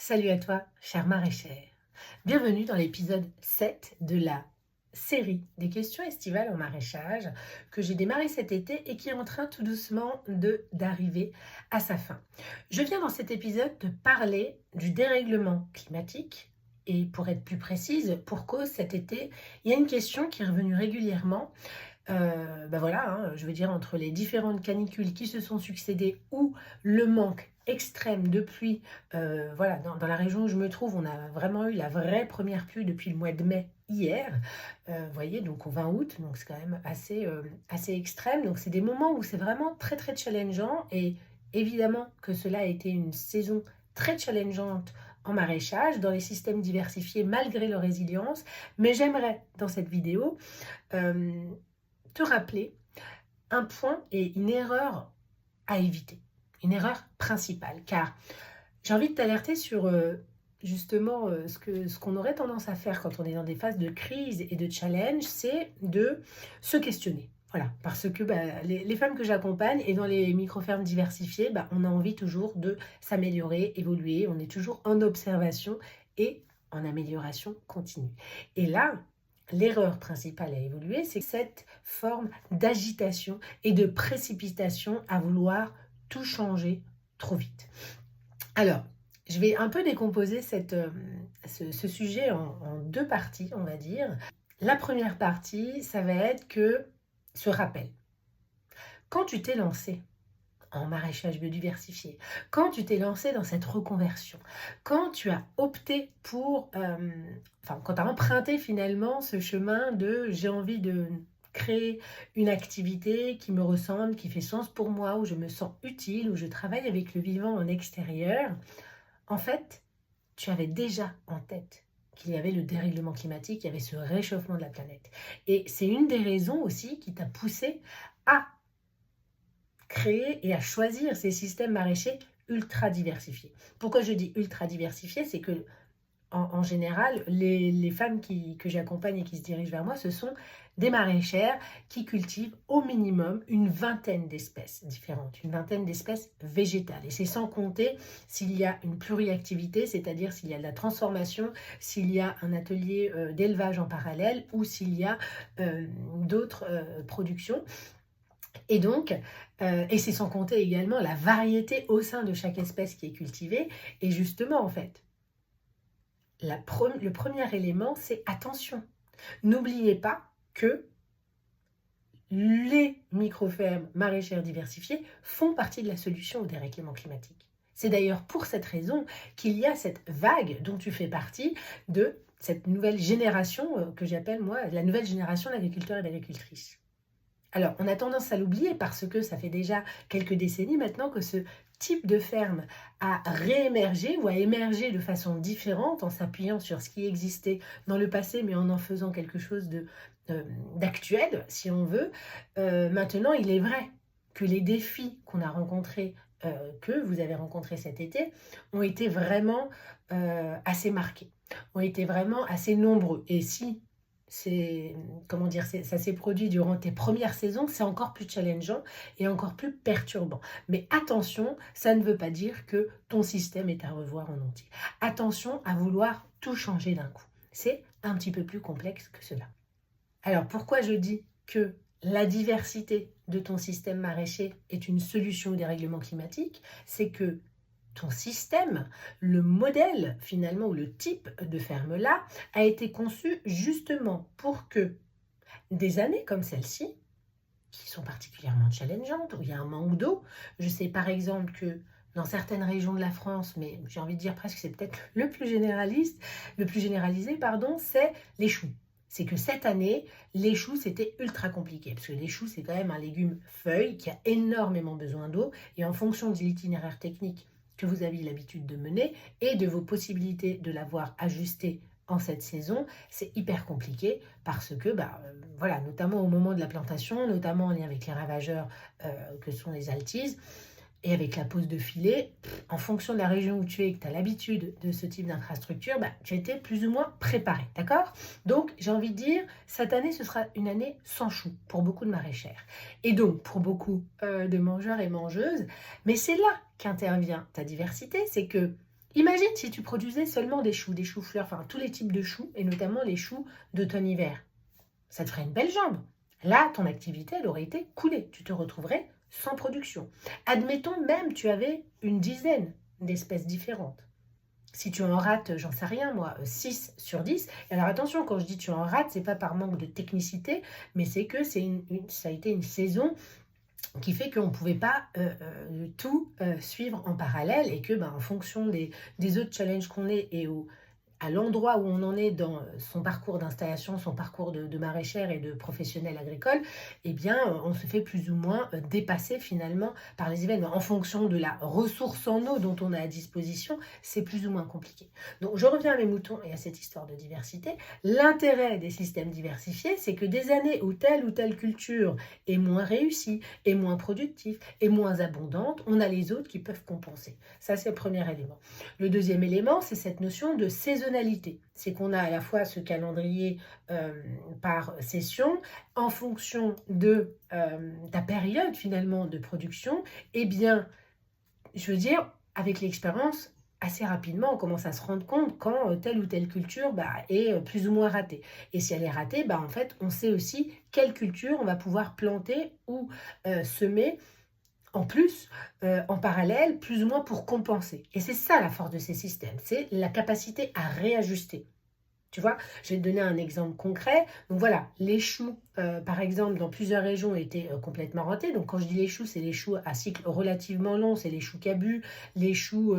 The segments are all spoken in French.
Salut à toi, chère maraîchère. Bienvenue dans l'épisode 7 de la série des questions estivales en maraîchage que j'ai démarré cet été et qui est en train tout doucement d'arriver à sa fin. Je viens dans cet épisode te parler du dérèglement climatique et pour être plus précise, pour cause cet été, il y a une question qui est revenue régulièrement. Voilà, hein, je veux dire entre les différentes canicules qui se sont succédées ou le manque extrême de pluie, voilà, dans la région où je me trouve, on a vraiment eu la vraie première pluie depuis le mois de mai hier, vous voyez, donc au 20 août, donc c'est quand même assez extrême. Donc c'est des moments où c'est vraiment très, très challengeant et évidemment que cela a été une saison très challengeante en maraîchage, dans les systèmes diversifiés malgré leur résilience. Mais j'aimerais, dans cette vidéo, hem te rappeler un point et une erreur à éviter, une erreur principale, car j'ai envie de t'alerter sur justement ce qu'on aurait tendance à faire quand on est dans des phases de crise et de challenge, c'est de se questionner. Voilà, parce que les femmes que j'accompagne et dans les micro-fermes diversifiées, on a envie toujours de s'améliorer, évoluer, on est toujours en observation et en amélioration continue. Et là, l'erreur principale à évoluer, c'est cette forme d'agitation et de précipitation à vouloir tout changer trop vite. Alors, je vais un peu décomposer ce sujet en deux parties, on va dire. La première partie, ça va être que ce rappel. Quand tu t'es lancé en maraîchage biodiversifié, quand tu t'es lancé dans cette reconversion, quand tu as opté pour, quand tu as emprunté finalement ce chemin de j'ai envie de créer une activité qui me ressemble, qui fait sens pour moi, où je me sens utile, où je travaille avec le vivant en extérieur, en fait, tu avais déjà en tête qu'il y avait le dérèglement climatique, il y avait ce réchauffement de la planète. Et c'est une des raisons aussi qui t'a poussé à créer et à choisir ces systèmes maraîchers ultra diversifiés. Pourquoi je dis ultra diversifiés? C'est que en général, les femmes que j'accompagne et qui se dirigent vers moi, ce sont des maraîchères qui cultivent au minimum une vingtaine d'espèces différentes, une vingtaine d'espèces végétales. Et c'est sans compter s'il y a une pluriactivité, c'est-à-dire s'il y a de la transformation, s'il y a un atelier d'élevage en parallèle ou s'il y a d'autres productions. Et donc, et c'est sans compter également la variété au sein de chaque espèce qui est cultivée. Et justement, en fait, le premier élément, c'est attention. N'oubliez pas que les micro-fermes maraîchères diversifiées font partie de la solution au dérèglement climatique. C'est d'ailleurs pour cette raison qu'il y a cette vague dont tu fais partie de cette nouvelle génération que j'appelle moi la nouvelle génération d'agriculteurs et d'agricultrices. Alors, on a tendance à l'oublier parce que ça fait déjà quelques décennies maintenant que ce type de ferme a réémergé ou a émergé de façon différente en s'appuyant sur ce qui existait dans le passé, mais en faisant quelque chose d'actuel, si on veut. Maintenant, il est vrai que les défis qu'on a rencontrés, que vous avez rencontrés cet été, ont été vraiment assez marqués, ont été vraiment assez nombreux. Et si comment dire, ça s'est produit durant tes premières saisons, c'est encore plus challengeant et encore plus perturbant. Mais attention, ça ne veut pas dire que ton système est à revoir en entier. Attention à vouloir tout changer d'un coup. C'est un petit peu plus complexe que cela. Alors pourquoi je dis que la diversité de ton système maraîcher est une solution au dérèglement climatique? C'est que ton système, le modèle finalement ou le type de ferme-là a été conçu justement pour que des années comme celle-ci, qui sont particulièrement challengeantes, où il y a un manque d'eau, je sais par exemple que dans certaines régions de la France, mais j'ai envie de dire presque c'est peut-être le plus généralisé, pardon, c'est les choux. C'est que cette année, les choux, c'était ultra compliqué, parce que les choux, c'est quand même un légume feuille qui a énormément besoin d'eau, et en fonction de l'itinéraire technique que vous aviez l'habitude de mener et de vos possibilités de l'avoir ajusté en cette saison, c'est hyper compliqué parce que, voilà, notamment au moment de la plantation, notamment en lien avec les ravageurs que sont les altises, et avec la pose de filet, en fonction de la région où tu es et que tu as l'habitude de ce type d'infrastructure, tu as été plus ou moins préparé, d'accord? Donc, j'ai envie de dire, cette année, ce sera une année sans choux pour beaucoup de maraîchères. Et donc, pour beaucoup de mangeurs et mangeuses, mais c'est là qu'intervient ta diversité, c'est que Imagine si tu produisais seulement des choux-fleurs, enfin tous les types de choux, et notamment les choux d'automne-hiver. Ça te ferait une belle jambe. Là, ton activité, elle aurait été coulée. Tu te retrouverais sans production. Admettons même tu avais une dizaine d'espèces différentes. Si tu en rates, j'en sais rien moi, 6 sur 10. Et alors attention, quand je dis tu en rates, c'est pas par manque de technicité, mais c'est que ça a été une saison qui fait qu'on ne pouvait pas tout suivre en parallèle et que en fonction des autres challenges qu'on est et à l'endroit où on en est dans son parcours d'installation, son parcours de maraîchère et de professionnel agricole, eh bien, on se fait plus ou moins dépasser finalement par les événements. En fonction de la ressource en eau dont on a à disposition, c'est plus ou moins compliqué. Donc, je reviens à mes moutons et à cette histoire de diversité. L'intérêt des systèmes diversifiés, c'est que des années où telle ou telle culture est moins réussie, est moins productive, est moins abondante, on a les autres qui peuvent compenser. Ça, c'est le premier élément. Le deuxième élément, c'est cette notion de saisonnalité. C'est qu'on a à la fois ce calendrier par session, en fonction de ta période finalement de production, eh bien, je veux dire, avec l'expérience, assez rapidement, on commence à se rendre compte quand telle ou telle culture est plus ou moins ratée. Et si elle est ratée, en fait, on sait aussi quelle culture on va pouvoir planter ou semer en plus, en parallèle, plus ou moins pour compenser. Et c'est ça la force de ces systèmes, c'est la capacité à réajuster. Tu vois, je vais te donner un exemple concret. Donc voilà, les choux, par exemple, dans plusieurs régions étaient complètement ratés. Donc quand je dis les choux, c'est les choux à cycle relativement long, c'est les choux cabus, les choux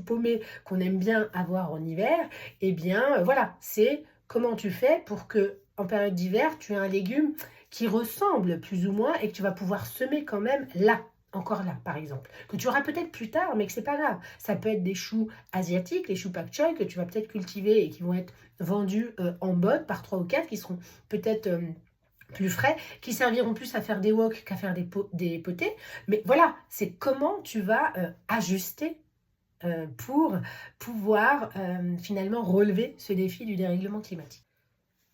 paumés qu'on aime bien avoir en hiver. Eh bien, voilà, c'est comment tu fais pour que en période d'hiver, tu aies un légume qui ressemble plus ou moins et que tu vas pouvoir semer quand même là. Encore là, par exemple, que tu auras peut-être plus tard, mais que c'est pas grave. Ça peut être des choux asiatiques, les choux pak choi, que tu vas peut-être cultiver et qui vont être vendus en bottes par 3 ou 4, qui seront peut-être plus frais, qui serviront plus à faire des wok qu'à faire des potés. Mais voilà, c'est comment tu vas ajuster pour pouvoir finalement relever ce défi du dérèglement climatique.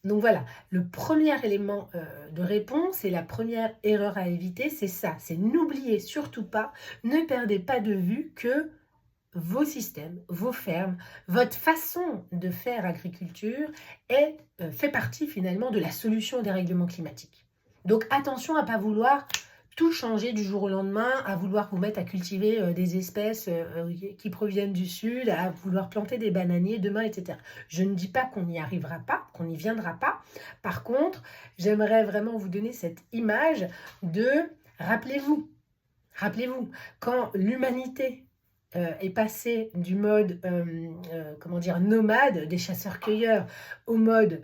Donc voilà, le premier élément de réponse et la première erreur à éviter, c'est ça, c'est n'oubliez surtout pas, ne perdez pas de vue que vos systèmes, vos fermes, votre façon de faire agriculture fait partie finalement de la solution au dérèglement climatique. Donc attention à ne pas vouloir tout changer du jour au lendemain, à vouloir vous mettre à cultiver des espèces qui proviennent du sud, à vouloir planter des bananiers demain, etc. Je ne dis pas qu'on n'y arrivera pas, qu'on n'y viendra pas. Par contre, j'aimerais vraiment vous donner cette image de, rappelez-vous, quand l'humanité est passée du mode nomade, des chasseurs-cueilleurs, au mode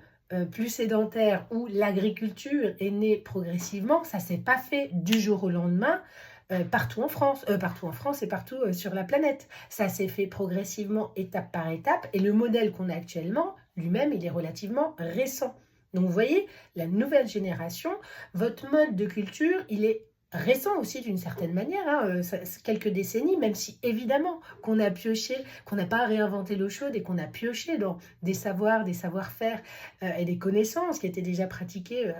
plus sédentaire où l'agriculture est née progressivement, ça ne s'est pas fait du jour au lendemain partout en France et partout sur la planète. Ça s'est fait progressivement étape par étape et le modèle qu'on a actuellement, lui-même, il est relativement récent. Donc vous voyez, la nouvelle génération, votre mode de culture, il est récent aussi d'une certaine manière, quelques décennies, même si évidemment qu'on a pioché, qu'on n'a pas réinventé l'eau chaude et qu'on a pioché dans des savoirs, des savoir-faire et des connaissances qui étaient déjà pratiquées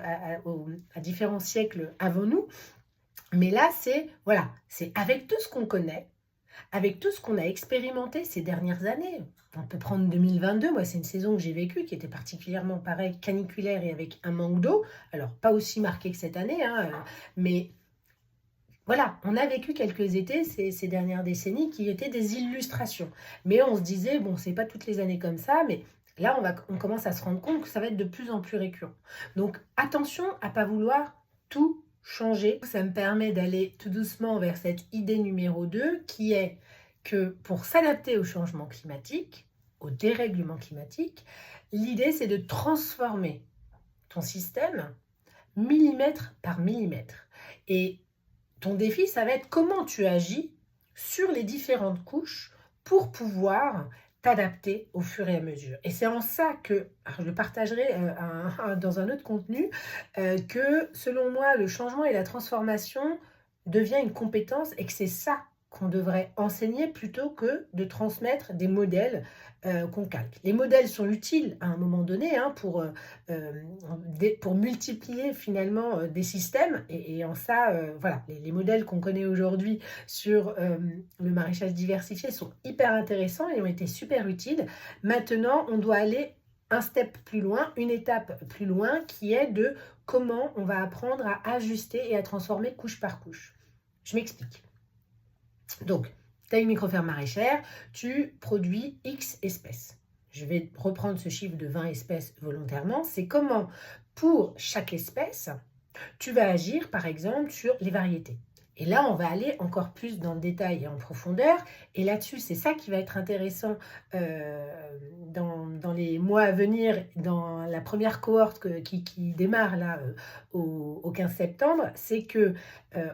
à différents siècles avant nous. Mais là, c'est avec tout ce qu'on connaît, avec tout ce qu'on a expérimenté ces dernières années. On peut prendre 2022, moi c'est une saison que j'ai vécue qui était particulièrement pareil, caniculaire et avec un manque d'eau. Alors pas aussi marqué que cette année, mais voilà, on a vécu quelques étés ces dernières décennies qui étaient des illustrations. Mais on se disait, bon, c'est pas toutes les années comme ça, mais là, on commence à se rendre compte que ça va être de plus en plus récurrent. Donc, attention à ne pas vouloir tout changer. Ça me permet d'aller tout doucement vers cette idée numéro 2, qui est que pour s'adapter au changement climatique, au dérèglement climatique, l'idée, c'est de transformer ton système millimètre par millimètre. Et ton défi, ça va être comment tu agis sur les différentes couches pour pouvoir t'adapter au fur et à mesure. Et c'est en ça que, je le partagerai dans un autre contenu, que selon moi, le changement et la transformation devient une compétence et que c'est ça qu'on devrait enseigner plutôt que de transmettre des modèles qu'on calque. Les modèles sont utiles à un moment donné pour multiplier finalement des systèmes et en ça, voilà, les modèles qu'on connaît aujourd'hui sur le maraîchage diversifié sont hyper intéressants et ont été super utiles. Maintenant, on doit aller un step plus loin, une étape plus loin, qui est de comment on va apprendre à ajuster et à transformer couche par couche. Je m'explique. Donc, tu as une micro-ferme maraîchère, tu produis X espèces. Je vais reprendre ce chiffre de 20 espèces volontairement. C'est comment, pour chaque espèce, tu vas agir, par exemple, sur les variétés. Et là, on va aller encore plus dans le détail et en profondeur. Et là-dessus, c'est ça qui va être intéressant dans les mois à venir, dans la première cohorte qui démarre là au 15 septembre, c'est que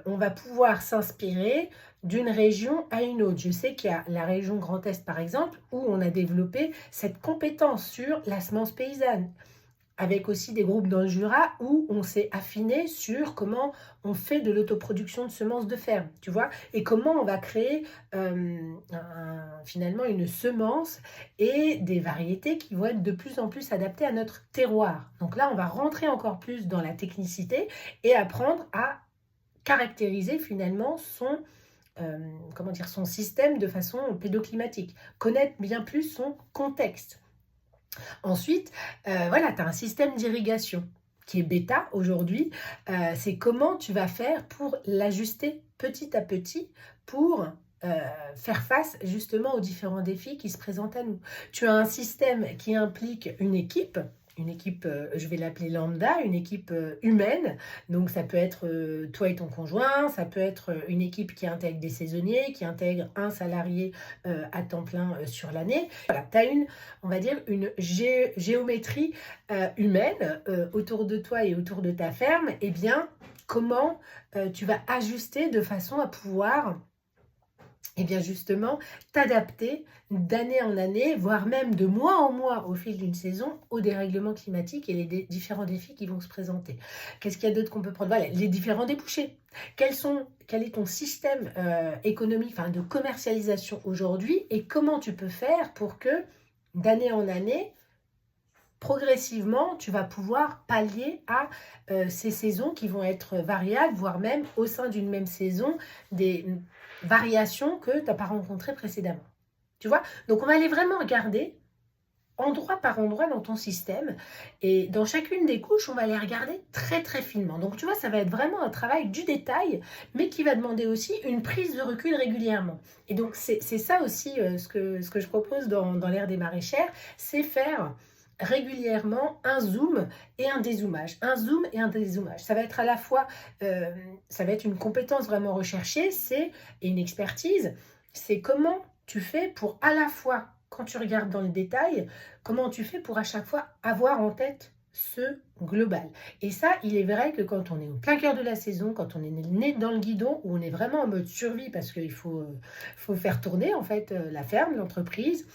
on va pouvoir s'inspirer d'une région à une autre. Je sais qu'il y a la région Grand Est, par exemple, où on a développé cette compétence sur la semence paysanne, avec aussi des groupes dans le Jura où on s'est affiné sur comment on fait de l'autoproduction de semences de ferme, tu vois, et comment on va créer finalement une semence et des variétés qui vont être de plus en plus adaptées à notre terroir. Donc là, on va rentrer encore plus dans la technicité et apprendre à caractériser finalement son système de façon pédoclimatique, connaître bien plus son contexte. Ensuite, voilà, tu as un système d'irrigation qui est bêta aujourd'hui. C'est comment tu vas faire pour l'ajuster petit à petit pour faire face justement aux différents défis qui se présentent à nous. Tu as un système qui implique une équipe, je vais l'appeler lambda, une équipe humaine. Donc ça peut être toi et ton conjoint, ça peut être une équipe qui intègre des saisonniers, qui intègre un salarié à temps plein sur l'année. Voilà, tu as on va dire, une géométrie humaine autour de toi et autour de ta ferme. Eh bien, comment tu vas ajuster de façon à pouvoir justement t'adapter d'année en année, voire même de mois en mois au fil d'une saison au dérèglement climatique et les différents défis qui vont se présenter. Qu'est-ce qu'il y a d'autre qu'on peut prendre? Voilà, les différents débouchés. Quel est ton système économique, de commercialisation aujourd'hui et comment tu peux faire pour que d'année en année, progressivement, tu vas pouvoir pallier à ces saisons qui vont être variables, voire même au sein d'une même saison, des variations que tu n'as pas rencontrées précédemment. Tu vois? Donc, on va aller vraiment regarder endroit par endroit dans ton système et dans chacune des couches, on va les regarder très, très finement. Donc, tu vois, ça va être vraiment un travail du détail, mais qui va demander aussi une prise de recul régulièrement. Et donc, c'est ça aussi ce que je propose dans l'ère des maraîchères, c'est faire régulièrement un zoom et un dézoomage. Un zoom et un dézoomage. Ça va être à la fois, ça va être une compétence vraiment recherchée, et une expertise. C'est comment tu fais pour à la fois, quand tu regardes dans le détail, comment tu fais pour à chaque fois avoir en tête ce global. Et ça, il est vrai que quand on est au plein cœur de la saison, quand on est né dans le guidon, où on est vraiment en mode survie parce qu'il faut faire tourner en fait la ferme, l'entreprise,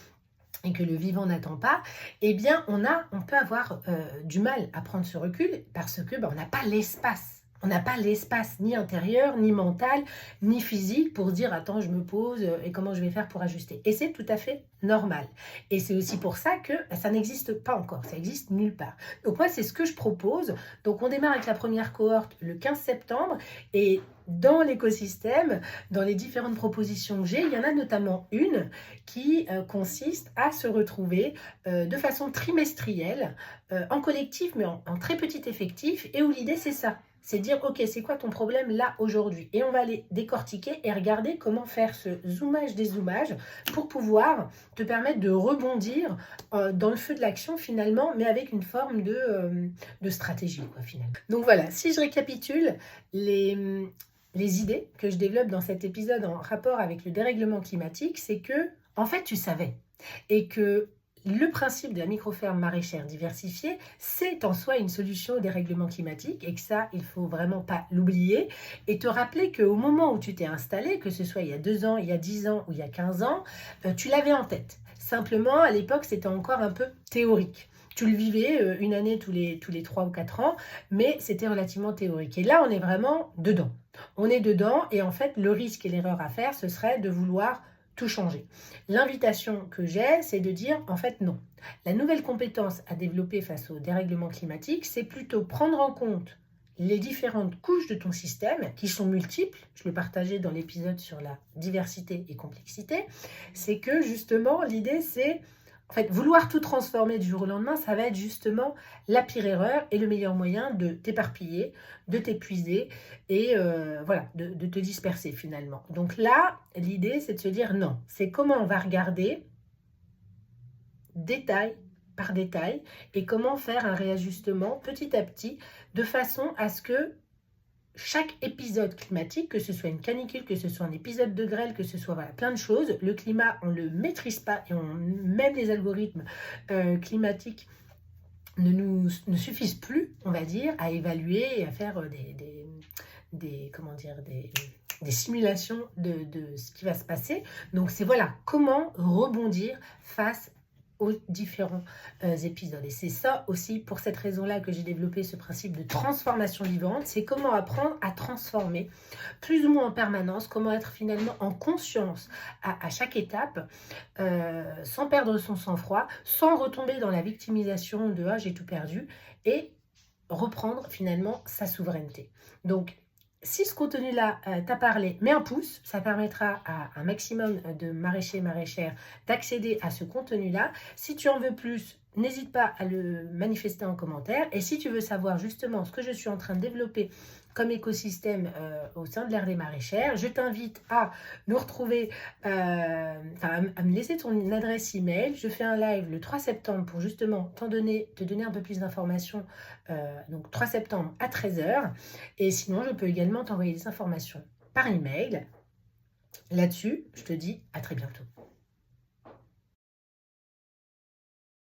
et que le vivant n'attend pas, eh bien, on peut avoir du mal à prendre ce recul parce que on n'a pas l'espace. On n'a pas l'espace ni intérieur, ni mental, ni physique pour dire « Attends, je me pose et comment je vais faire pour ajuster ?» Et c'est tout à fait normal. Et c'est aussi pour ça que ça n'existe pas encore, ça existe nulle part. Donc moi, c'est ce que je propose. Donc on démarre avec la première cohorte le 15 septembre et dans l'écosystème, dans les différentes propositions que j'ai, il y en a notamment une qui consiste à se retrouver de façon trimestrielle, en collectif, mais en très petit effectif, et où l'idée c'est ça. C'est dire, ok, c'est quoi ton problème là aujourd'hui? Et on va aller décortiquer et regarder comment faire ce zoomage des zoomages pour pouvoir te permettre de rebondir dans le feu de l'action finalement, mais avec une forme de stratégie finalement. Donc voilà, si je récapitule les idées que je développe dans cet épisode en rapport avec le dérèglement climatique, c'est que, en fait, tu savais. Et que le principe de la micro-ferme maraîchère diversifiée, c'est en soi une solution au dérèglement climatique et que ça, il ne faut vraiment pas l'oublier. Et te rappeler qu'au moment où tu t'es installé, que ce soit il y a 2 ans, il y a 10 ans ou il y a 15 ans, tu l'avais en tête. Simplement, à l'époque, c'était encore un peu théorique. Tu le vivais une année tous les 3 ou 4 ans, mais c'était relativement théorique. Et là, on est vraiment dedans. On est dedans et en fait, le risque et l'erreur à faire, ce serait de vouloir tout changer. L'invitation que j'ai, c'est de dire, en fait, non. La nouvelle compétence à développer face au dérèglement climatique, c'est plutôt prendre en compte les différentes couches de ton système, qui sont multiples, je le partageais dans l'épisode sur la diversité et complexité, c'est que justement, l'idée, c'est en fait, vouloir tout transformer du jour au lendemain, ça va être justement la pire erreur et le meilleur moyen de t'éparpiller, de t'épuiser et voilà, de te disperser finalement. Donc là, l'idée, c'est de se dire non, c'est comment on va regarder détail par détail et comment faire un réajustement petit à petit de façon à ce que chaque épisode climatique, que ce soit une canicule, que ce soit un épisode de grêle, que ce soit voilà, plein de choses, le climat, on ne le maîtrise pas et même les algorithmes climatiques ne suffisent plus, on va dire, à évaluer et à faire comment dire, des simulations de ce qui va se passer. Donc c'est voilà, comment rebondir face aux différents épisodes. Et c'est ça aussi, pour cette raison-là, que j'ai développé ce principe de transformation vivante. C'est comment apprendre à transformer plus ou moins en permanence, comment être finalement en conscience à chaque étape, sans perdre son sang-froid, sans retomber dans la victimisation de « ah, j'ai tout perdu » et reprendre finalement sa souveraineté. Donc, si ce contenu-là t'a parlé, mets un pouce, ça permettra à un maximum de maraîchers et maraîchères d'accéder à ce contenu-là. Si tu en veux plus, n'hésite pas à le manifester en commentaire. Et si tu veux savoir justement ce que je suis en train de développer comme écosystème au sein de l'ère des maraîchères, je t'invite à nous retrouver, à me laisser ton adresse email. Je fais un live le 3 septembre pour justement te donner un peu plus d'informations, donc 3 septembre à 13h. Et sinon, je peux également t'envoyer des informations par email. Là-dessus, je te dis à très bientôt.